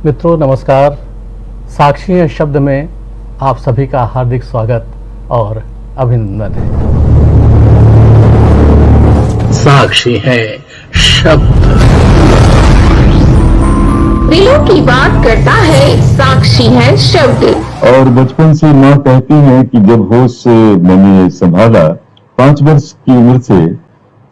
मित्रों नमस्कार। साक्षी है शब्द में आप सभी का हार्दिक स्वागत और अभिनंदन है। साक्षी है शब्द, दिलों की बात करता है, साक्षी है शब्द। और बचपन से माँ कहती है कि जब होश से मैंने संभाला 5 वर्ष की उम्र से,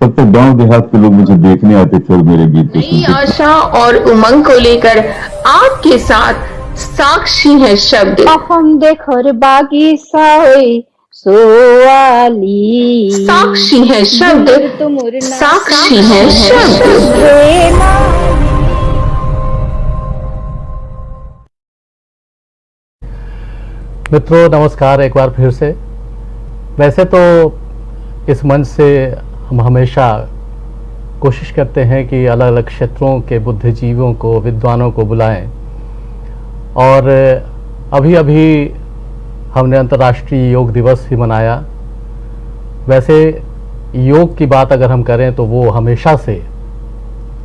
तब तक गांव देहात के लोग मुझे देखने आते थे और मेरे गीत को नई सुनते थे। आशा और उमंग को लेकर आपके साथ साक्षी है शब्द। अहम देखर बागीचा होई सोवाली, साक्षी है शब्द, साक्षी है शब्द। मित्रों नमस्कार एक बार फिर से। वैसे तो इस मंच से हम हमेशा कोशिश करते हैं कि अलग अलग क्षेत्रों के बुद्धिजीवियों को, विद्वानों को बुलाएं, और अभी अभी हमने अंतर्राष्ट्रीय योग दिवस भी मनाया। वैसे योग की बात अगर हम करें तो वो हमेशा से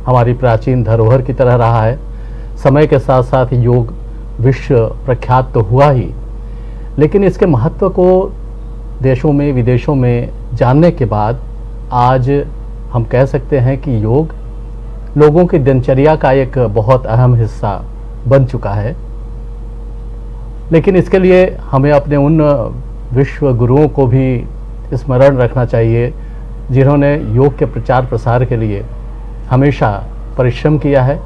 हमारी प्राचीन धरोहर की तरह रहा है। समय के साथ साथ योग विश्व प्रख्यात तो हुआ ही, लेकिन इसके महत्व को देशों में विदेशों में जानने के बाद आज हम कह सकते हैं कि योग लोगों की दिनचर्या का एक बहुत अहम हिस्सा बन चुका है। लेकिन इसके लिए हमें अपने उन विश्व गुरुओं को भी स्मरण रखना चाहिए जिन्होंने योग के प्रचार प्रसार के लिए हमेशा परिश्रम किया है,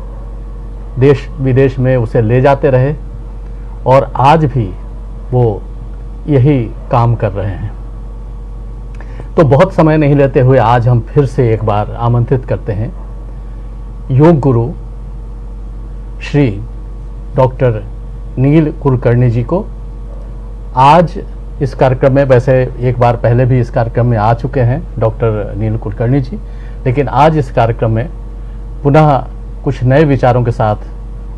देश विदेश में उसे ले जाते रहे और आज भी वो यही काम कर रहे हैं। तो बहुत समय नहीं लेते हुए आज हम फिर से एक बार आमंत्रित करते हैं योग गुरु श्री डॉक्टर नील कुलकर्णी जी को। आज इस कार्यक्रम में, वैसे एक बार पहले भी इस कार्यक्रम में आ चुके हैं डॉक्टर नील कुलकर्णी जी, लेकिन आज इस कार्यक्रम में पुनः कुछ नए विचारों के साथ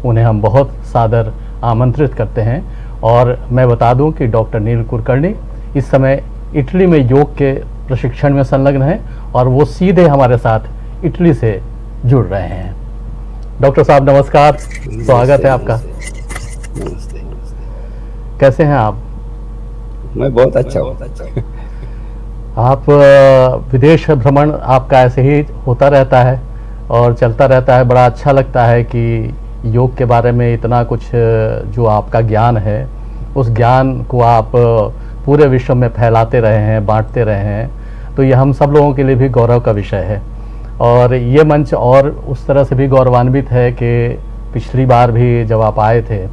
उन्हें हम बहुत सादर आमंत्रित करते हैं। और मैं बता दूं कि डॉक्टर नील कुलकर्णी इस समय इटली में योग के प्रशिक्षण में संलग्न हैं और वो सीधे हमारे साथ इटली से जुड़ रहे हैं। डॉक्टर साहब नमस्कार, स्वागत है आपका। कैसे हैं आप? मैं बहुत अच्छा हूँ। आप विदेश भ्रमण आपका ऐसे ही होता रहता है और चलता रहता है। बड़ा अच्छा लगता है कि योग के बारे में इतना कुछ जो आपका ज्ञान है, उस ज्ञान को आप पूरे विश्व में फैलाते रहे हैं, बांटते रहे हैं। तो ये हम सब लोगों के लिए भी गौरव का विषय है। और ये मंच और उस तरह से भी गौरवान्वित है कि पिछली बार भी जब आप आए थे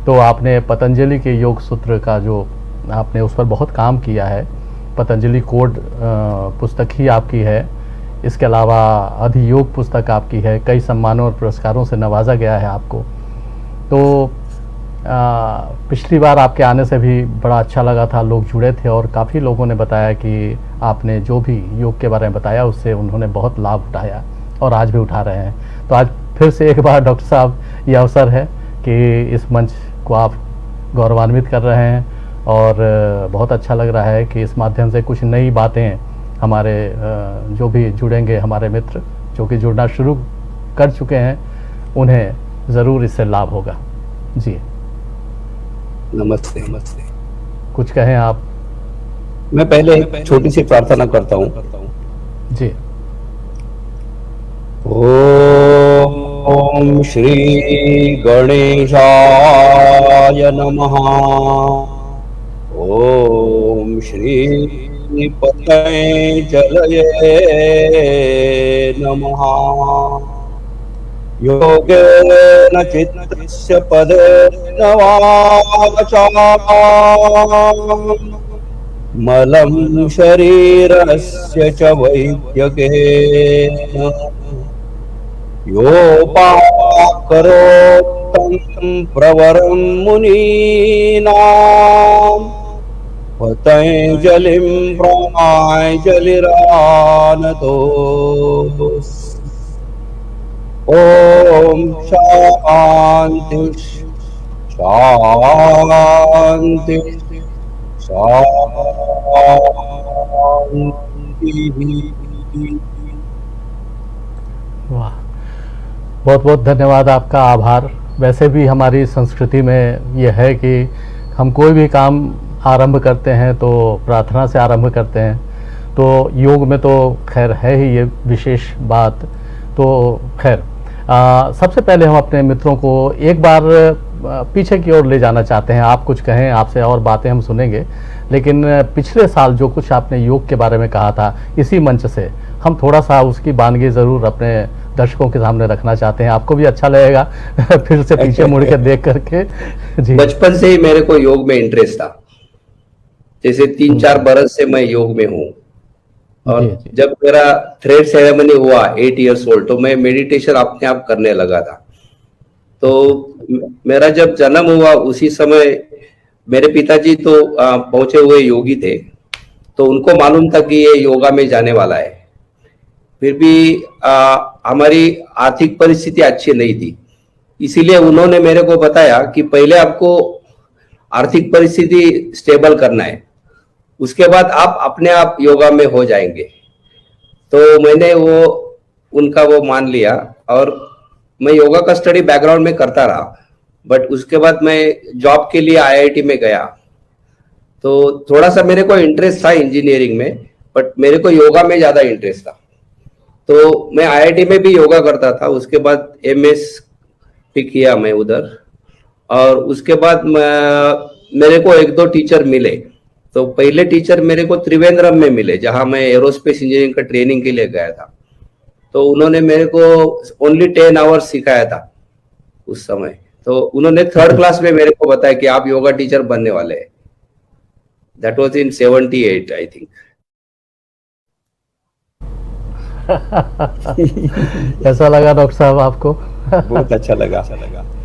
तो आपने पतंजलि के योग सूत्र का जो आपने उस पर बहुत काम किया है। पतंजलि कोड पुस्तक ही आपकी है, इसके अलावा अधियोग पुस्तक आपकी है, कई सम्मानों और पुरस्कारों से नवाजा गया है आपको। तो पिछली बार आपके आने से भी बड़ा अच्छा लगा था, लोग जुड़े थे और काफ़ी लोगों ने बताया कि आपने जो भी योग के बारे में बताया उससे उन्होंने बहुत लाभ उठाया और आज भी उठा रहे हैं। तो आज फिर से एक बार डॉक्टर साहब ये अवसर है कि इस मंच को आप गौरवान्वित कर रहे हैं और बहुत अच्छा लग रहा है कि इस माध्यम से कुछ नई बातें हमारे जो भी जुड़ेंगे, हमारे मित्र जो कि जुड़ना शुरू कर चुके हैं, उन्हें ज़रूर इससे लाभ होगा। जी नमस्ते। नमस्ते। कुछ कहें आप? मैं पहले एक छोटी सी प्रार्थना करता हूँ। जी। ओम श्री गणेशाय नमः। ओम श्री पतंजलये नमः। योगेन चित्तस्य पदेन वाचा मलं शरीरस्य च वैद्यकेन योपाकरोत्तं प्रवरं मुनीनां पतंजलिं प्राञ्जलिरानतोऽस्मि। ओम शांति शांति शांति। वाह, बहुत बहुत धन्यवाद, आपका आभार। वैसे भी हमारी संस्कृति में ये है कि हम कोई भी काम आरंभ करते हैं तो प्रार्थना से आरंभ करते हैं। तो योग में तो खैर है ही ये विशेष बात। तो खैर सबसे पहले हम अपने मित्रों को एक बार पीछे की ओर ले जाना चाहते हैं। आप कुछ कहें, आपसे और बातें हम सुनेंगे, लेकिन पिछले साल जो कुछ आपने योग के बारे में कहा था इसी मंच से हम थोड़ा सा उसकी वानगी ज़रूर अपने दर्शकों के सामने रखना चाहते हैं। आपको भी अच्छा लगेगा फिर से पीछे मुड़ के देख करके। जी, बचपन से ही मेरे को योग में इंटरेस्ट था। जैसे 3-4 बरस से मैं योग में हूँ। और जी, जी। जब मेरा थ्रेड सेरेमनी हुआ 8 इयर्स ओल्ड, तो मैं मेडिटेशन अपने आप करने लगा था। तो मेरा जब जन्म हुआ उसी समय मेरे पिताजी तो पहुंचे हुए योगी थे, तो उनको मालूम था कि ये योगा में जाने वाला है। फिर भी हमारी आर्थिक परिस्थिति अच्छी नहीं थी, इसीलिए उन्होंने मेरे को बताया कि पहले आपको आर्थिक परिस्थिति स्टेबल करना है, उसके बाद आप अपने आप योगा में हो जाएंगे। तो मैंने उनका वो मान लिया और मैं योगा का स्टडी बैकग्राउंड में करता रहा। बट उसके बाद मैं जॉब के लिए आईआईटी में गया, तो थोड़ा सा मेरे को इंटरेस्ट था इंजीनियरिंग में, बट मेरे को योगा में ज्यादा इंटरेस्ट था। तो मैं आईआईटी में भी योगा करता था। उसके बाद एमएस भी किया मैं उधर, और उसके बाद मेरे को 1-2 टीचर मिले। तो पहले टीचर मेरे को त्रिवेंद्रम में मिले, जहां मैं एरोस्पेस इंजीनियरिंग का ट्रेनिंग के लिए गया था। तो उन्होंने मेरे को ओनली 10 आवर्स सिखाया था उस समय। तो उन्होंने 3rd क्लास में मेरे को बताया कि आप योगा टीचर बनने वाले हैं। That was in 78 I think. कैसा लगा डॉक्टर साहब आपको? बहुत अच्छा लगा।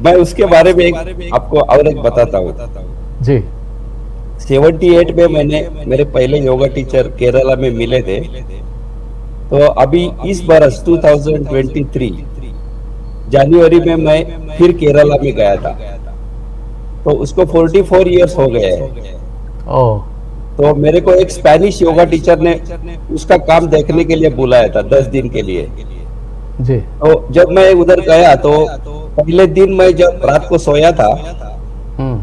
मैं उसके बारे में आपको और एक बताता हूँ। जी, 78 में मैंने मेरे पहले योगा टीचर केरला में मिले थे। तो अभी इस बरस 2023 जनवरी में मैं फिर केरला में गया था। तो उसको 44 इयर्स हो गए हैं। ओह, तो मेरे को एक स्पेनिश योगा टीचर ने उसका काम देखने के लिए बुलाया था 10 दिन के लिए। जी, तो जब मैं उधर गया तो पहले दिन मैं जब रात को सोया था, हम्म,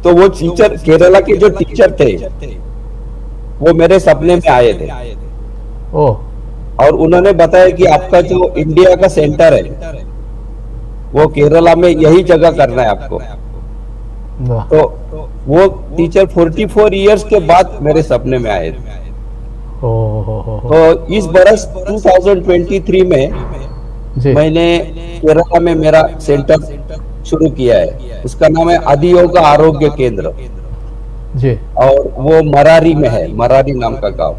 तो वो टीचर, केरला के जो टीचर थे, वो मेरे सपने में आए थे। ओह, और उन्होंने बताया कि आपका जो इंडिया का सेंटर है वो केरला में यही जगह करना है आपको। वाह, तो वो टीचर 44 इयर्स के बाद मेरे सपने में आए थे। हो। तो इस बरस 2023 में जी, मैंने केरला में मेरा सेंटर शुरू किया है। उसका नाम है आदि योगा आरोग्य केंद्र, जी, और वो मरारी में है, मरारी नाम का गांव।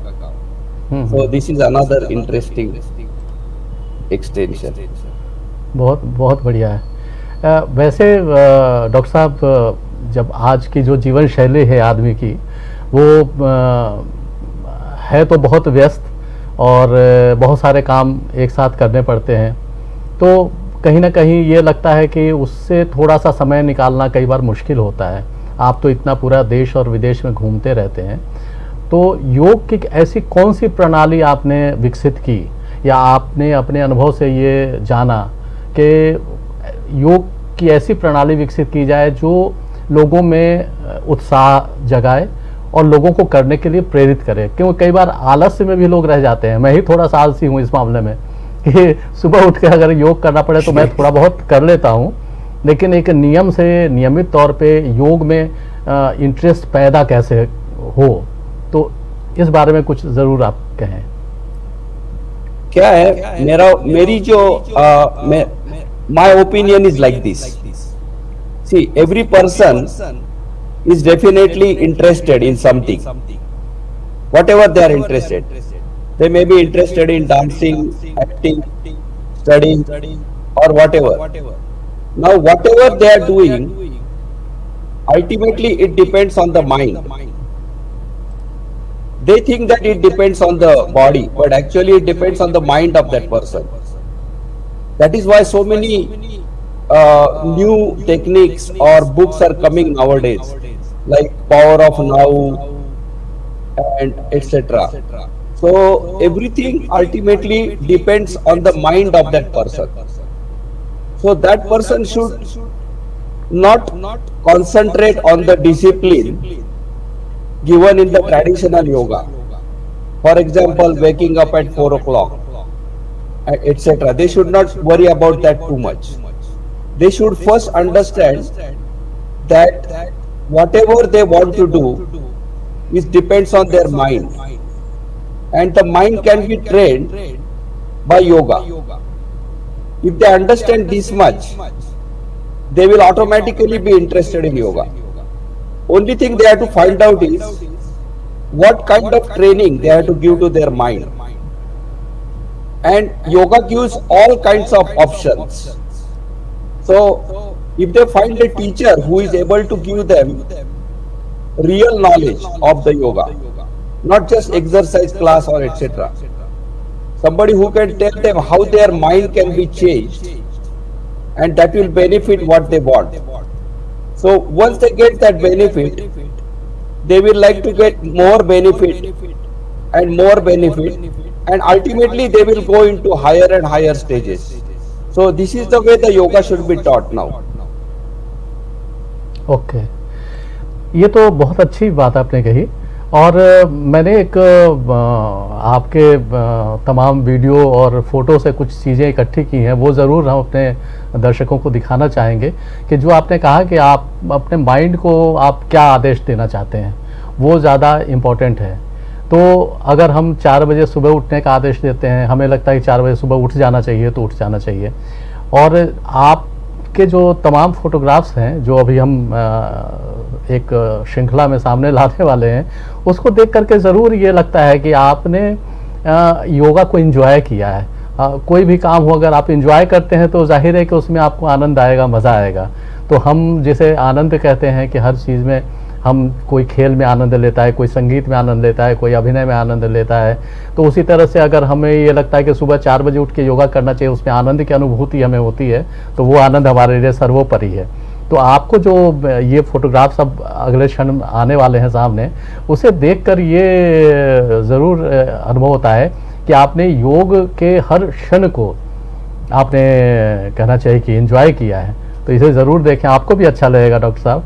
हम्म, So this is another interesting extension. बहुत बहुत बढ़िया है। वैसे डॉक्टर साहब, जब आज की जो जीवन शैली है आदमी की, वो है तो बहुत व्यस्त और बहुत सारे काम एक साथ करने पड़ते हैं, तो कहीं ना कहीं ये लगता है कि उससे थोड़ा सा समय निकालना कई बार मुश्किल होता है। आप तो इतना पूरा देश और विदेश में घूमते रहते हैं, तो योग की ऐसी कौन सी प्रणाली आपने विकसित की, या आपने अपने अनुभव से ये जाना कि योग की ऐसी प्रणाली विकसित की जाए जो लोगों में उत्साह जगाए और लोगों को करने के लिए प्रेरित करे? क्योंकि कई बार आलस्य में भी लोग रह जाते हैं। मैं ही थोड़ा सा आलसी हूँ इस मामले में कि सुबह उठ के अगर योग करना पड़े तो मैं थोड़ा बहुत कर लेता हूँ, लेकिन एक नियम से, नियमित तौर पे योग में इंटरेस्ट पैदा कैसे हो, तो इस बारे में कुछ जरूर आप कहें। क्या है, मेरी जो my opinion is like this. See, every person is definitely interested in something, whatever they are interested. They may be interested in dancing, acting, studying, or whatever. Now, whatever they are doing, ultimately it depends on the mind. They think that it depends on the body, but actually it depends on the mind of that person. That is why so many new techniques or books are coming nowadays, like Power of Now and etc. So everything ultimately depends on the mind of that person. So that person should not concentrate on the discipline given in the traditional yoga. For example, waking up at 4 o'clock, etc. They should not worry about that too much. They should first understand that whatever they want to do, it depends on their mind, and the mind can be trained by yoga. If they understand this much, they will automatically be interested in yoga. Only thing they have to find out is what kind of training they have to give to their mind. And yoga gives all kinds of options. So if they find a teacher who is able to give them real knowledge of the yoga, not just exercise class or etc., somebody who can tell them how their mind can be changed, and that will benefit what they want. So once they get that benefit, they will like to get more benefit and more benefit, and ultimately they will go into higher and higher stages. So this is the way the yoga should be taught now. Okay, ये तो बहुत अच्छी बात आपने कही। और मैंने एक आपके तमाम वीडियो और फोटो से कुछ चीज़ें इकट्ठी की हैं, वो ज़रूर हम अपने दर्शकों को दिखाना चाहेंगे कि जो आपने कहा कि आप अपने माइंड को आप क्या आदेश देना चाहते हैं, वो ज़्यादा इम्पोर्टेंट है। तो अगर हम 4 बजे सुबह उठने का आदेश देते हैं, हमें लगता है कि 4 बजे सुबह उठ जाना चाहिए, तो उठ जाना चाहिए। और आपके जो तमाम फोटोग्राफ्स हैं जो अभी हम एक श्रृंखला में सामने लाने वाले हैं, उसको देख करके ज़रूर ये लगता है कि आपने योगा को एंजॉय किया है। कोई भी काम हो, अगर आप एंजॉय करते हैं तो जाहिर है कि उसमें आपको आनंद आएगा, मज़ा आएगा। तो हम जिसे आनंद कहते हैं कि हर चीज़ में हम, कोई खेल में आनंद लेता है, कोई संगीत में आनंद लेता है, कोई अभिनय में आनंद लेता है, तो उसी तरह से अगर हमें ये लगता है कि सुबह 4 बजे उठ के योगा करना चाहिए, उसमें आनंद की अनुभूति हमें होती है, तो वो आनंद हमारे लिए सर्वोपरि है। तो आपको जो ये फोटोग्राफ्स अब अगले क्षण आने वाले हैं सामने, उसे देखकर ये ज़रूर अनुभव होता है कि आपने योग के हर क्षण को आपने कहना चाहिए कि एंजॉय किया है। तो इसे ज़रूर देखें, आपको भी अच्छा लगेगा डॉक्टर साहब।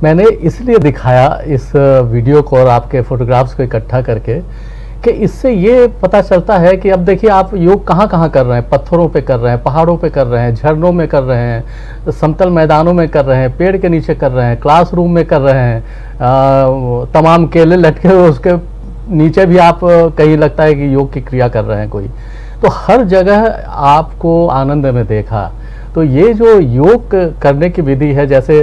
मैंने इसलिए दिखाया इस वीडियो को और आपके फोटोग्राफ्स को इकट्ठा करके कि इससे ये पता चलता है कि अब देखिए आप योग कहाँ कहाँ कर रहे हैं, पत्थरों पे कर रहे हैं, पहाड़ों पे कर रहे हैं, झरनों में कर रहे हैं, समतल मैदानों में कर रहे हैं, पेड़ के नीचे कर रहे हैं, क्लासरूम में कर रहे हैं, तमाम केले लटके हुए उसके नीचे भी आप कहीं लगता है कि योग की क्रिया कर रहे हैं कोई। तो हर जगह आपको आनंद में देखा। तो ये जो योग करने की विधि है, जैसे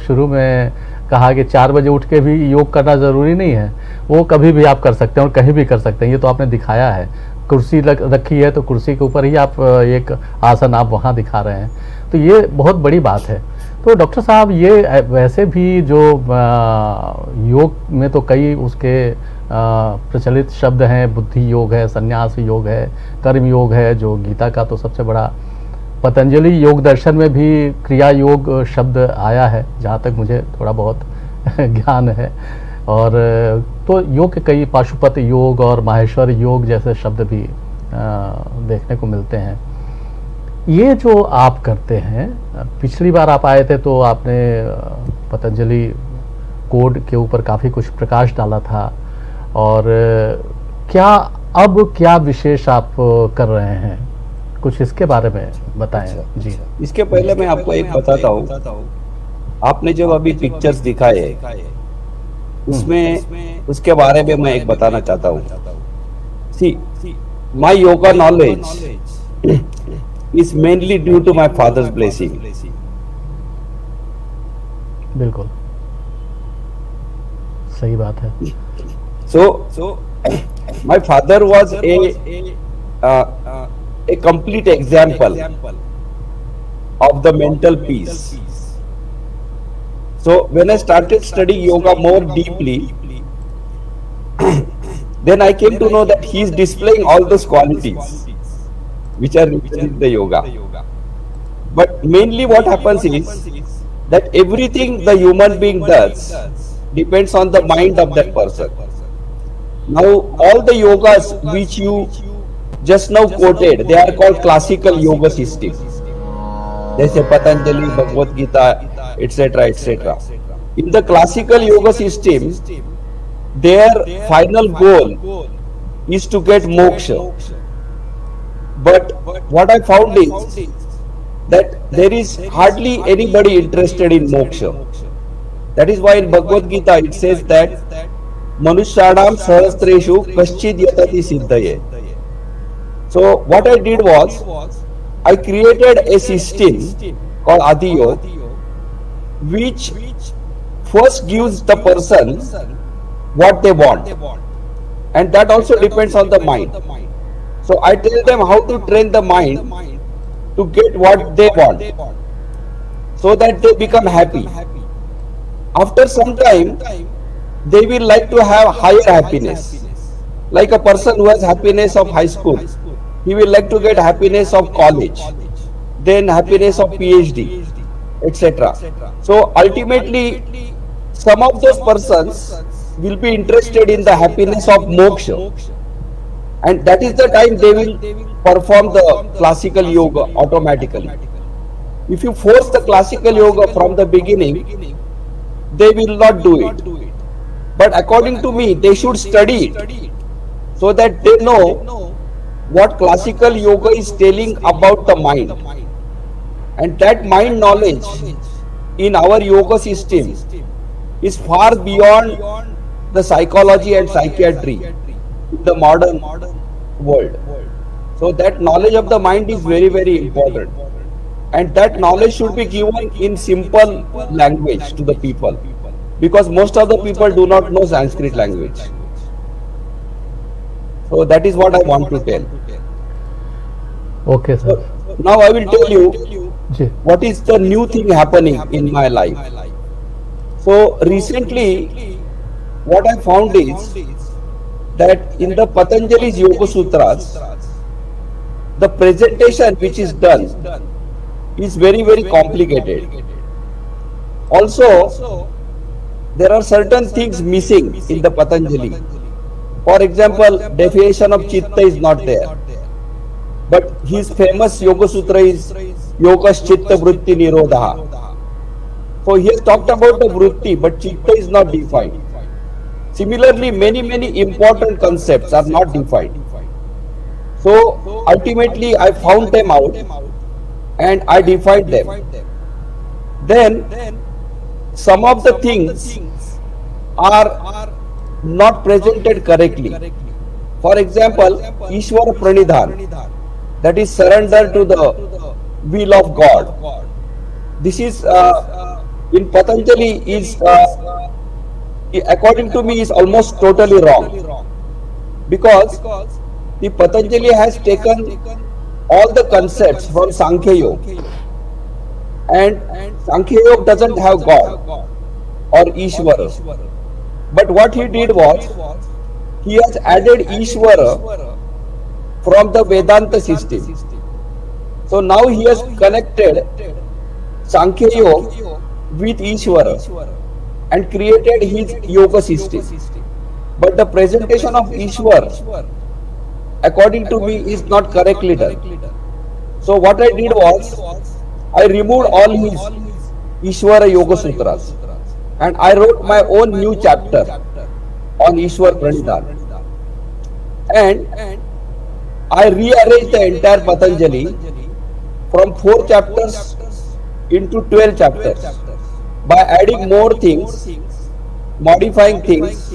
शुरू में कहा कि 4 बजे उठ के भी योग करना ज़रूरी नहीं है, वो कभी भी आप कर सकते हैं और कहीं भी कर सकते हैं। ये तो आपने दिखाया है, कुर्सी रखी है तो कुर्सी के ऊपर ही आप एक आसन आप वहाँ दिखा रहे हैं, तो ये बहुत बड़ी बात है। तो डॉक्टर साहब, ये वैसे भी जो योग में तो कई उसके प्रचलित शब्द हैं, बुद्धि योग है, संन्यास योग है, कर्म योग है, जो गीता का तो सबसे बड़ा, पतंजलि योग दर्शन में भी क्रिया योग शब्द आया है, जहाँ तक मुझे थोड़ा बहुत ज्ञान है। और तो योग के कई पाशुपत योग और माहेश्वर योग जैसे शब्द भी देखने को मिलते हैं। ये जो आप करते हैं, पिछली बार आप आए थे तो आपने पतंजलि कोड के ऊपर काफ़ी कुछ प्रकाश डाला था, और क्या अब क्या विशेष आप कर रहे हैं, कुछ इसके बारे में बताएं। जी, इसके पहले मैं आपको एक बताता हूँ। आपने जो अभी पिक्चर्स दिखाए उसमें उसके बारे में मैं एक बताना चाहता हूँ। See, my yoga knowledge is mainly due to my father's blessing. बिल्कुल सही बात है। So my father was a complete example of the mental peace. So when I started studying yoga more deeply, then I came to know that he is displaying all those qualities which are written in the yoga. But mainly what happens is that everything the human being does depends on the mind of that person. Now all the yogas which you just now quoted, they are called classical yoga systems. Jैसे Patanjali, Bhagavad Gita, etc., etc. In the classical yoga system, their final goal is to get moksha. But what I found is that there is hardly anybody interested in moksha. That is why in Bhagavad Gita it says that Manushyanam sahasreshu kaschid yatati siddhaye. So what I did was, I created a system called Adi Yoga, which first gives the person what they want, and that also depends on the mind. So I tell them how to train the mind to get what they want, so that they become happy. After some time, they will like to have higher happiness. Like a person who has happiness of high school, he will like to get happiness of college, then happiness of PhD, etc. So ultimately, some of those persons will be interested in the happiness of moksha, and that is the time they will perform the classical yoga automatically. If you force the classical yoga from the beginning, they will not do it. But according to me, they should study it, so that they know what classical yoga is telling about the mind. And that mind knowledge in our yoga system is far beyond the psychology and psychiatry in the modern world. So that knowledge of the mind is very, very important. And that knowledge should be given in simple language to the people, because most of the people do not know Sanskrit language. So that is what I want to tell. Okay, sir. Now I will tell you ji, what is the new thing happening in my life. So recently, what I found is that in the Patanjali's Yoga Sutras, the presentation which is done is very, very complicated. Also, there are certain things missing in the Patanjali. For example, definition of Chitta is not there. But his famous Yoga Sutra is Yogas Chitta Vritti Nirodha. So he has talked about the vritti, but chitta is not defined. Similarly, many important concepts are not defined. So ultimately, I found them out and I defined them. Then some of the things are not presented correctly. For example, Ishwara Pranidhan, that is surrender to the will of God. This is in Patanjali is according to me is almost totally wrong, because the Patanjali has taken all the concepts from Sankhya Yoga, and Sankhya Yoga doesn't have God or Ishvara. But what he did was, he has added Ishvara from the Vedanta system. So now he has connected Sankhya Yoga with Ishvara and created his yoga system. But the presentation of Ishvara, according to me, is not correctly done. So what I did was, I removed all his Ishvara Yoga Sutras and I wrote my own new chapter on Ishwara Pranidhan. And I rearranged the entire Patanjali from 4 chapters into 12 chapters by adding more things, modifying things,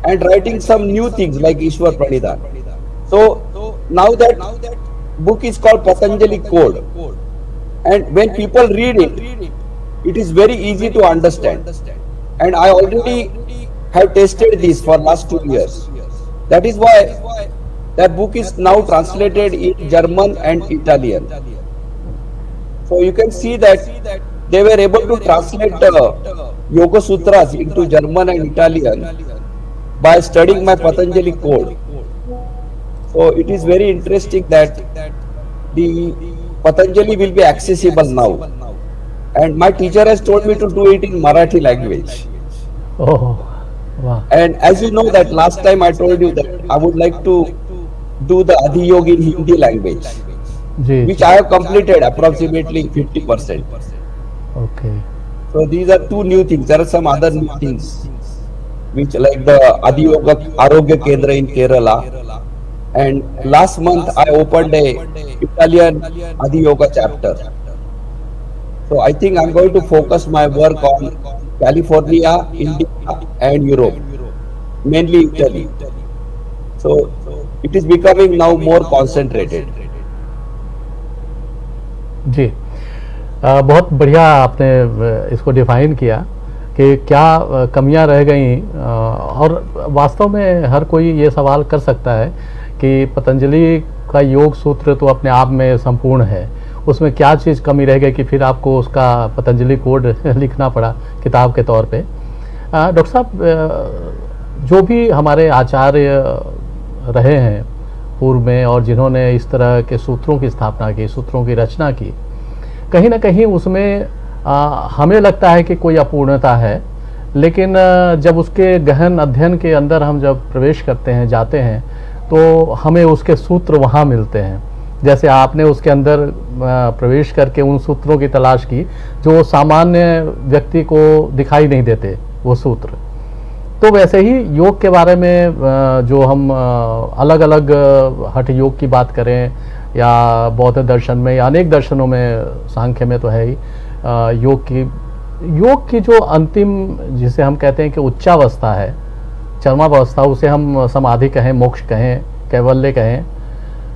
and writing some new things like Ishwara Pranidhan. So now that book is called Patanjali Code, and when people read it, it is very easy to understand. And I already have tested this for last 2 years. That is why that book is now translated in German and Italian. So you can see that they were able to translate the Yoga Sutras into German and Italian by studying my Patanjali Code. So it is very interesting that the Patanjali will be accessible now. And my teacher has told me to do it in Marathi language. Oh, wow. And as you know that last time I told you that I would like to do the Adi Yoga in Hindi language, which I have completed approximately 50%. Okay. So these are 2 new things. There are some other new things, which like the Adi Yoga Arogya Kendra in Kerala. And last month I opened a Italian Adi Yoga chapter. So I think I'm going to focus my work on California, India and Europe, mainly Italy. So it is becoming now more concentrated. जी, बहुत बढ़िया आपने इसको define किया कि क्या कमियां रह गई, और वास्तव में हर कोई ये सवाल कर सकता है कि पतंजलि का योग सूत्र तो अपने आप में संपूर्ण है, उसमें क्या चीज़ कमी रह गई कि फिर आपको उसका पतंजलि कोड लिखना पड़ा किताब के तौर पे। डॉक्टर साहब, जो भी हमारे आचार्य रहे हैं पूर्व में और जिन्होंने इस तरह के सूत्रों की स्थापना की, सूत्रों की रचना की, कहीं ना कहीं उसमें हमें लगता है कि कोई अपूर्णता है, लेकिन जब उसके गहन अध्ययन के अंदर हम जब प्रवेश करते हैं, जाते हैं, तो हमें उसके सूत्र वहाँ मिलते हैं। जैसे आपने उसके अंदर प्रवेश करके उन सूत्रों की तलाश की जो सामान्य व्यक्ति को दिखाई नहीं देते वो सूत्र, तो वैसे ही योग के बारे में जो हम अलग अलग हठ योग की बात करें या बौद्ध दर्शन में या अनेक दर्शनों में, सांख्य में तो है ही, योग की जो अंतिम, जिसे हम कहते हैं कि उच्चावस्था है, चरमावस्था, उसे हम समाधि कहें, मोक्ष कहें, कैवल्य कहें,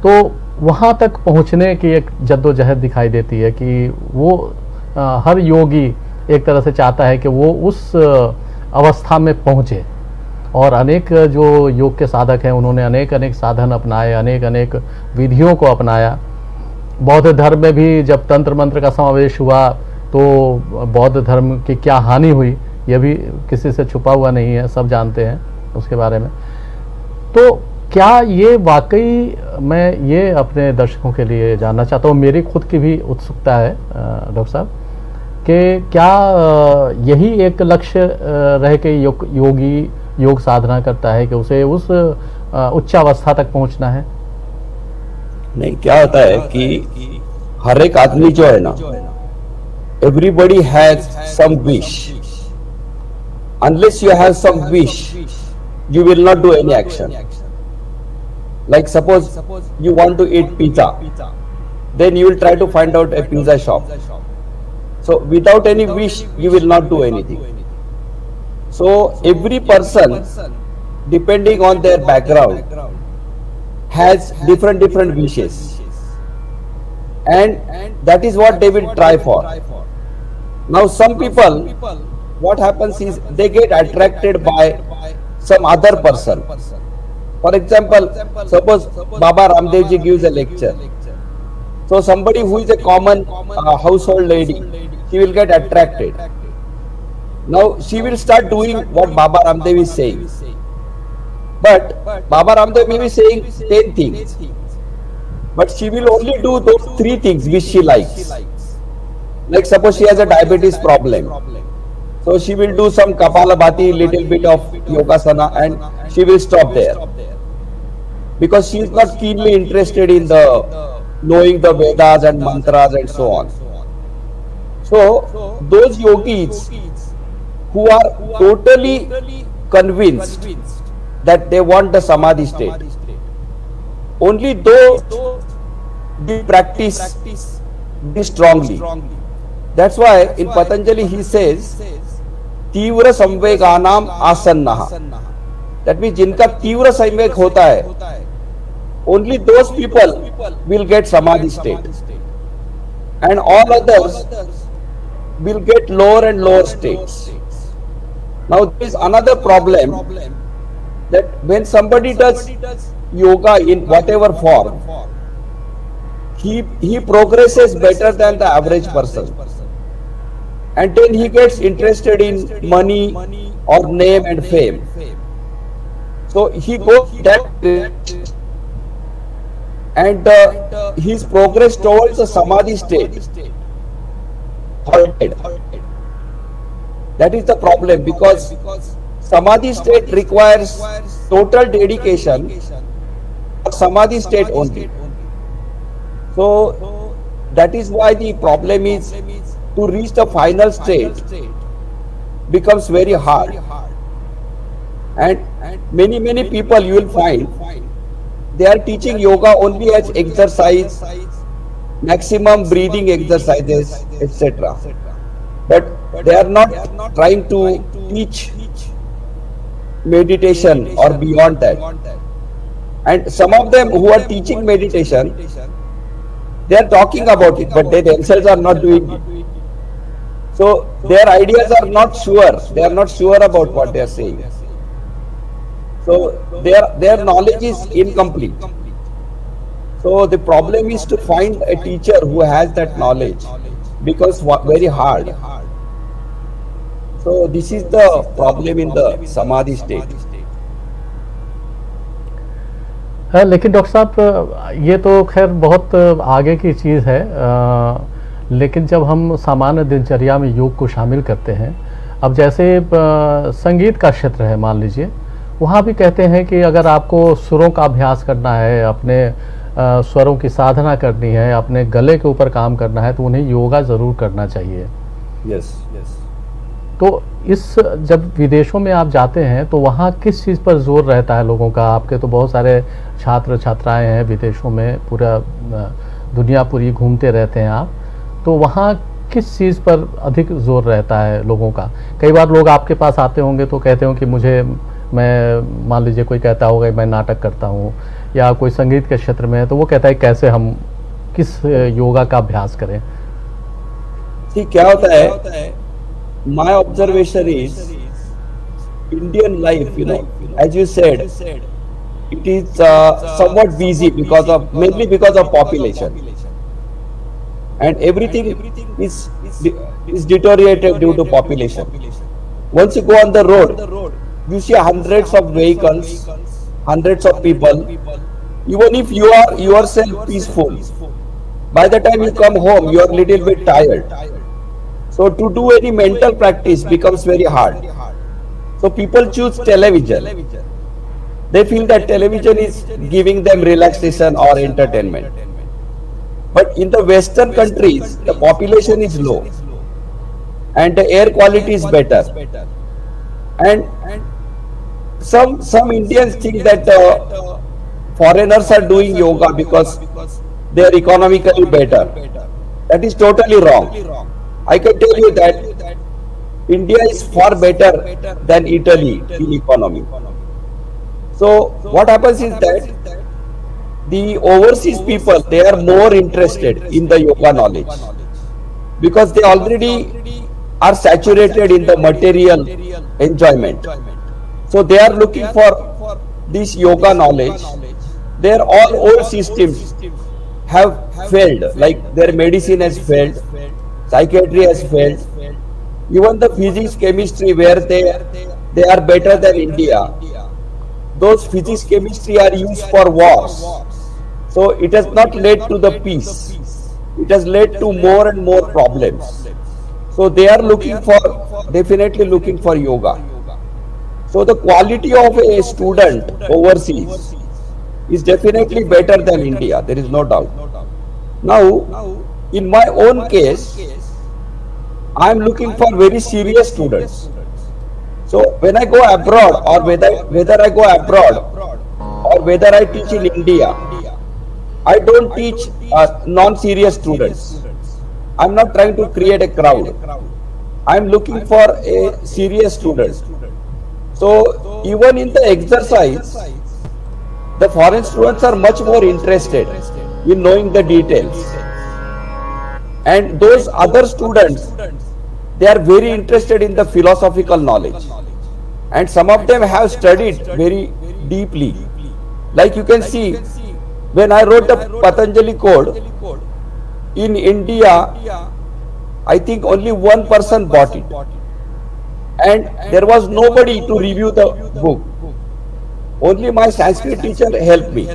तो वहाँ तक पहुँचने की एक जद्दोजहद दिखाई देती है कि वो हर योगी एक तरह से चाहता है कि वो उस अवस्था में पहुँचे। और अनेक जो योग के साधक हैं उन्होंने अनेक अनेक साधन अपनाए, अनेक अनेक विधियों को अपनाया। बौद्ध धर्म में भी जब तंत्र मंत्र का समावेश हुआ तो बौद्ध धर्म की क्या हानि हुई यह भी किसी से छुपा हुआ नहीं है, सब जानते हैं उसके बारे में। तो क्या ये वाकई, मैं ये अपने दर्शकों के लिए जानना चाहता हूँ, मेरी खुद की भी उत्सुकता है डॉक्टर साहब, कि क्या यही एक लक्ष्य रह के योगी योग साधना करता है कि उसे उस उच्चावस्था तक पहुंचना है? नहीं, क्या होता है कि हर एक आदमी जो है ना, everybody has some wish. Unless you have some wish, you will not do any action. Like suppose you want to eat pizza, then you will try to find out a pizza shop. So without any wish, you will not do anything. So every person, depending on their background, has different wishes, and that is what they will try for. Now some people, what happens is they get attracted by some other person. For example, suppose Baba Ramdev ji gives a lecture. So somebody who is a common household lady, she will get attracted. Now she will start doing what Baba Ramdev is saying. But Baba Ramdev may be saying 10 things, but she will only do those 3 things which she likes. Like suppose she has a diabetes problem, so she will do some Kapalabhati, little bit of Yogasana, and she will stop there, because she is not keenly interested in the knowing the Vedas and mantras and so on. So those yogis who are totally convinced that they want the samadhi state, only those they practice this strongly. That's why in Patanjali he says तीव्र संवेगानाम आसन्नः. That means जिनका तीव्र संवेग होता है, only those people will get samadhi state, and all others will get lower and lower states. Now there is another problem, that when somebody does yoga in whatever form, he progresses better than the average person, and then he gets interested in money or name and fame. So he goes that direction, and his progress towards the samadhi state halted. That is the problem, because samadhi state requires total dedication for samadhi state only. So that is why the problem is, to reach the final state becomes very hard, and many people you will find they are teaching yoga only as exercise, maximum breathing exercises, etc. But they are not trying to teach meditation or beyond that. And some of them who are teaching meditation, they are talking about it, but they themselves are not doing it. So their ideas are not sure. They are not sure about what they are saying. So their knowledge is incomplete. So the problem is to find a teacher who has that knowledge, becomes very hard. So this is the problem in the samadhi state. हाँ, लेकिन doctor साहब ये तो खैर बहुत आगे की चीज़ है, लेकिन जब हम सामान्य दिनचर्या में योग को शामिल करते हैं, अब जैसे संगीत का क्षेत्र है मान लीजिए, वहाँ भी कहते हैं कि अगर आपको सुरों का अभ्यास करना है, अपने स्वरों की साधना करनी है, अपने गले के ऊपर काम करना है, तो उन्हें योगा ज़रूर करना चाहिए. यस. तो इस जब विदेशों में आप जाते हैं तो वहाँ किस चीज़ पर जोर रहता है लोगों का? आपके तो बहुत सारे छात्र छात्राएं हैं विदेशों में, पूरा दुनिया पूरी घूमते रहते हैं आप, तो वहाँ किस चीज़ पर अधिक जोर रहता है लोगों का? कई बार लोग आपके पास आते होंगे तो कहते हो कि मैं मान लीजिए कोई कहता होगा मैं नाटक करता हूँ, या कोई संगीत के क्षेत्र में है तो वो कहता है कैसे हम किस योगा का अभ्यास करें? ठीक, क्या होता है, my observation is Indian life, as you said, it is somewhat busy mainly because of population, and everything is deteriorated due to population. Once you go on the road, you see hundreds of vehicles, hundreds of people. Even if you are yourself peaceful, by the time you come home, you are little bit tired. So to do any mental practice becomes very hard. So people choose television. They feel that television is giving them relaxation or entertainment. But in the Western countries, the population is low. and the air quality is better. And some Indians think that foreigners are doing yoga because they are economically better. That is totally wrong. I can tell you that India is far better than Italy in economy. So what happens is that the overseas people, they are more interested in the yoga knowledge because they already are saturated in the material enjoyment. So they are looking for this yoga knowledge. Their all old systems have failed, like their medicine has failed, psychiatry has failed, even the physics, chemistry, where they are better than India. Those physics, chemistry are used for wars. So it has not led to the peace. It has led to more and more problems. So they are definitely looking for yoga. So the quality of a student overseas is definitely better than India. There is no doubt. Now, in my own case, I am looking for very serious students. So when I go abroad, or whether I go abroad or whether I teach in India, I don't teach non-serious students. I'm not trying to create a crowd. I'm looking for a serious student. So even in the exercise, the foreign students are much more interested in knowing the details. And those other students, they are very interested in the philosophical knowledge. And some of them have studied very deeply. Like you can see, when I wrote the Patanjali Code, in India, I think only one person bought it. And there was nobody to review the book. Only my Sanskrit teacher helped me.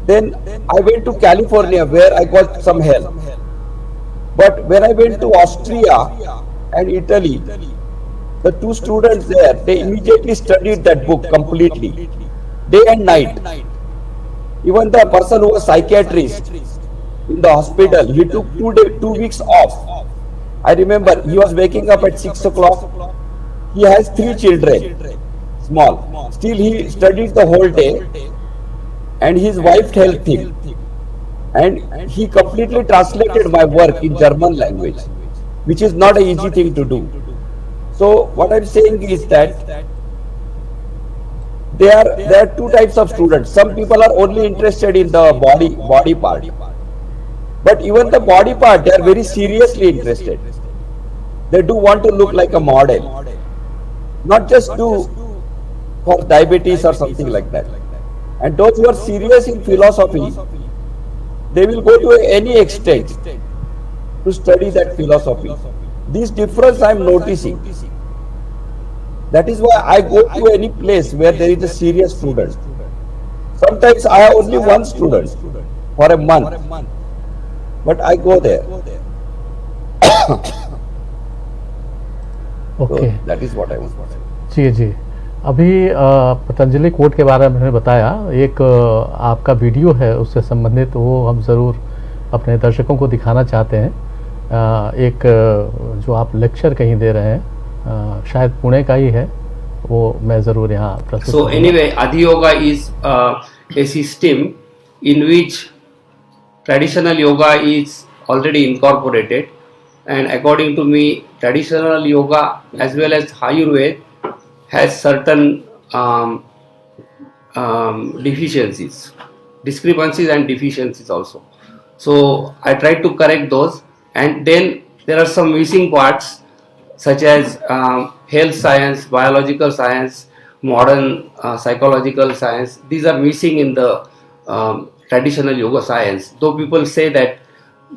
Then I went to California where I got some help. But when I went to Austria and Italy, the two students there, they immediately studied that book completely, day and night. Even the person who was psychiatrist in the hospital, he took 2 weeks off. I remember he was waking up at 6 o'clock. He has 3 children, small. Still he studied the whole day, and his wife helped him. And he completely translated my work in German language, which is not an easy thing to do. So what I'm saying is that there are 2 types of students. Some people are only interested in the body part. But even the body part, they are very seriously interested. They do want to look like a model, not just for diabetes or something like that. And those who are serious in philosophy, they will go to any extent to study that philosophy. This difference I am noticing. That is why I go to any place where there is a serious student. Sometimes I have only one student for a month, but I go there. Okay So that is what I want to say. जी जी अभी Patanjali code के बारे में हमने बताया, एक आपका video है उससे संबंधित, वो हम ज़रूर अपने दर्शकों को दिखाना चाहते हैं। एक जो आप लेक्चर कहीं दे रहे हैं, शायद पुणे का ही है, वो मैं ज़रूर यहाँ प्रस्तुत So anyway, Adi Yoga is a system in which traditional yoga is already incorporated, and according to me, traditional yoga as well as Ayurveda has certain deficiencies, discrepancies and deficiencies also. So I tried to correct those, and then there are some missing parts such as health science, biological science, modern psychological science. These are missing in the traditional yoga science. Though people say that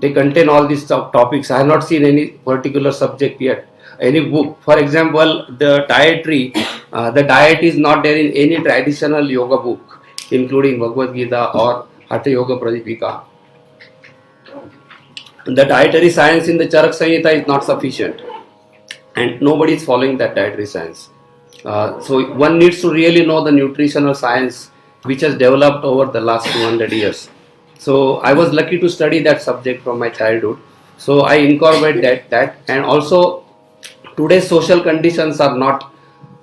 they contain all these topics, I have not seen any particular subject yet, any book. For example, the dietary, the diet is not there in any traditional yoga book, including Bhagavad Gita or Hatha Yoga Pradipika. The dietary science in the Charak Samhita is not sufficient, and nobody is following that dietary science. So one needs to really know the nutritional science which has developed over the last 200 years. So I was lucky to study that subject from my childhood. So I incorporate that, and also today's social conditions are not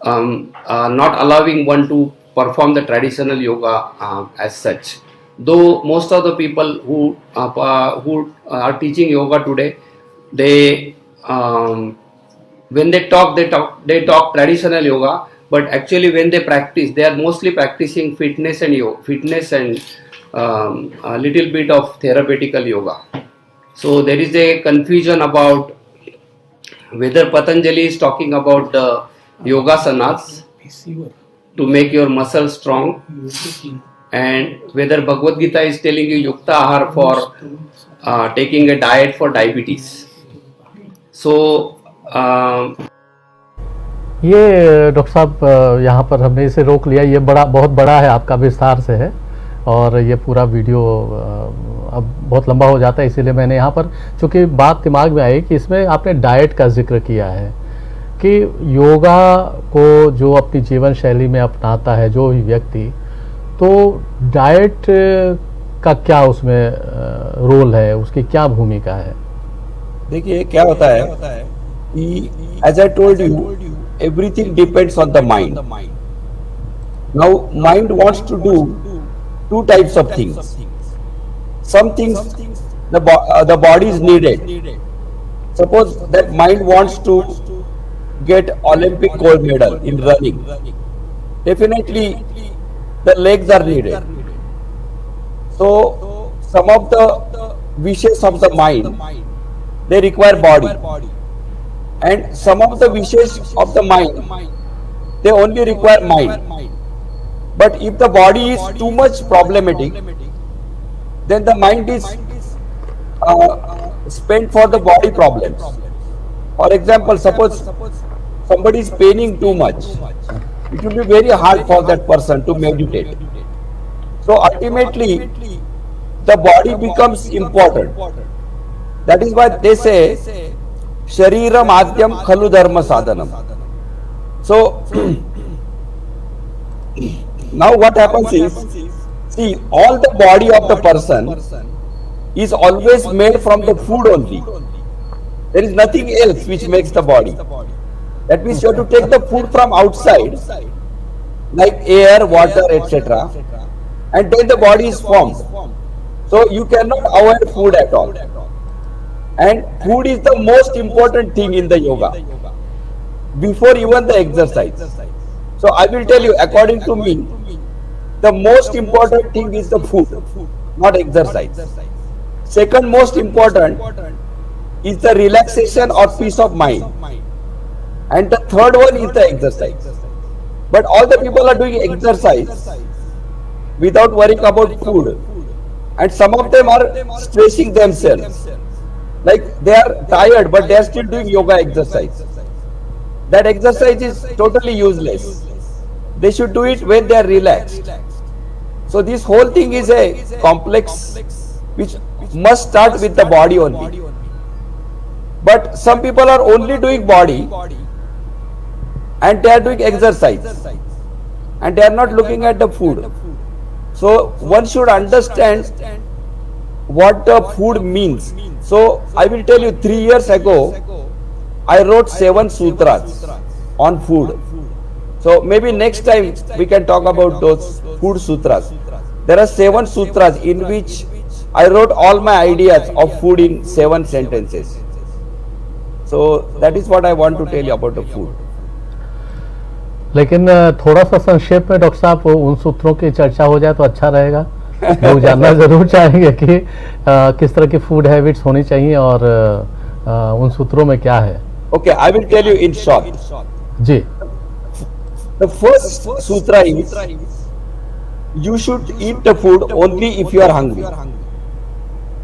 allowing one to perform the traditional yoga as such. Though most of the people who are teaching yoga today, they when they talk traditional yoga, but actually when they practice, they are mostly practicing fitness and a little bit of therapeutical yoga. So there is a confusion about whether Patanjali is talking about the yogasanas to make your muscles strong, and whether Bhagavad Gita is telling you yukta ahar for taking a diet for diabetes. So ये doctor साहब यहाँ पर हमने इसे रोक लिया, ये बहुत बड़ा है, आपका विस्तार से है और ये पूरा वीडियो अब बहुत लंबा हो जाता है, इसीलिए मैंने यहाँ पर, चूँकि बात दिमाग में आई कि इसमें आपने डाइट का जिक्र किया है कि योगा को जो अपनी जीवन शैली में अपनाता है जो भी व्यक्ति, तो डाइट का क्या उसमें रोल है, उसकी क्या भूमिका है? देखिए क्या होता है कि as I told you, everything depends on the mind. Now mind wants to do two types of things. Some things the body is needed. Suppose that mind wants to get Olympic gold medal in running. Definitely the legs are needed. So some of the wishes of the mind, they require body. And some of the wishes of the mind, they only require mind. But if the body is too much problematic, then the mind is spent for the body problems. For example, suppose somebody is paining too much, it will be very hard for that person to meditate. So ultimately, the body becomes important. That is why they say, Shariram Adyam Khalu Dharma Sadhanam. So now what happens is, see, all the body of the person is always made from the food only. There is nothing else which makes the body. That means you have to take the food from outside, like air, water, etc. and then the body is formed. So you cannot avoid food at all. And food is the most important thing in the yoga, before even the exercise. So I will tell you, according to me, the most important thing is the food, not exercise. Second most important is the relaxation or peace of mind. And the third one is the exercise. But all the people are doing exercise without worrying about food. And some of them are stressing themselves. Like they are tired, but they are still doing yoga exercise. That exercise is totally useless. They should do it when they are relaxed. So this whole thing is a complex which must start with the body only. But some people are only doing body and they are doing exercise and they are not looking at the food. So one should understand what the food means. So I will tell you, 3 years ago I wrote 7 sutras on food. So maybe next time we can talk about those food sutras. There are 7 sutras in which I wrote all my ideas of food in 7 sentences. So that is what I want to tell you about the food. लेकिन थोड़ा सा संक्षेप में doctor साहब उन सूत्रों की चर्चा हो जाए तो अच्छा रहेगा। लोग जानना जरूर चाहेंगे कि किस तरह की फूड हैबिट्स होनी चाहिए और उन सूत्रों में क्या है। Okay, I will tell you in short. जी। The first sutra is, you should eat the food only if you are hungry.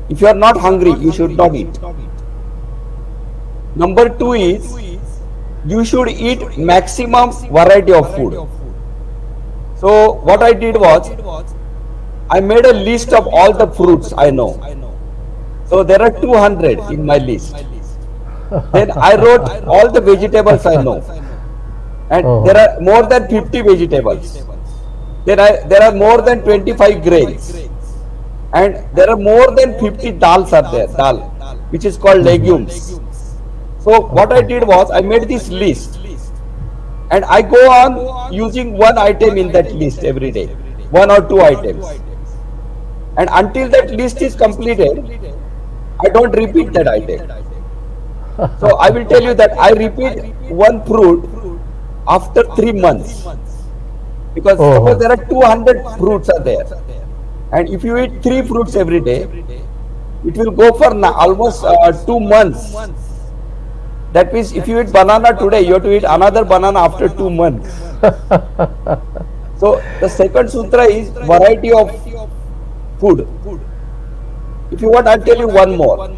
If you are not hungry, you should not eat. Number 2 is, you should eat maximum variety of food. So what I did was, I made a list of all the fruits I know. So there are 200 in my list. Then I wrote all the vegetables I know. And there are more than 50 vegetables. There are more than 25 grains. And there are more than 50 dals are there. Dal. which is called legumes. So what I did was I made this list, and I go on using one item in that list every day, one or two items. And until that list is completed, I don't repeat that item. So I will tell you that I repeat one fruit after 3 months. Because Oh. suppose there are 200 fruits are there. And if you eat 3 fruits every day, it will go for almost 2 months. That means if you eat banana today, you have to eat another banana after 2 months. So the second sutra is variety of food. If you want, I'll tell you one more.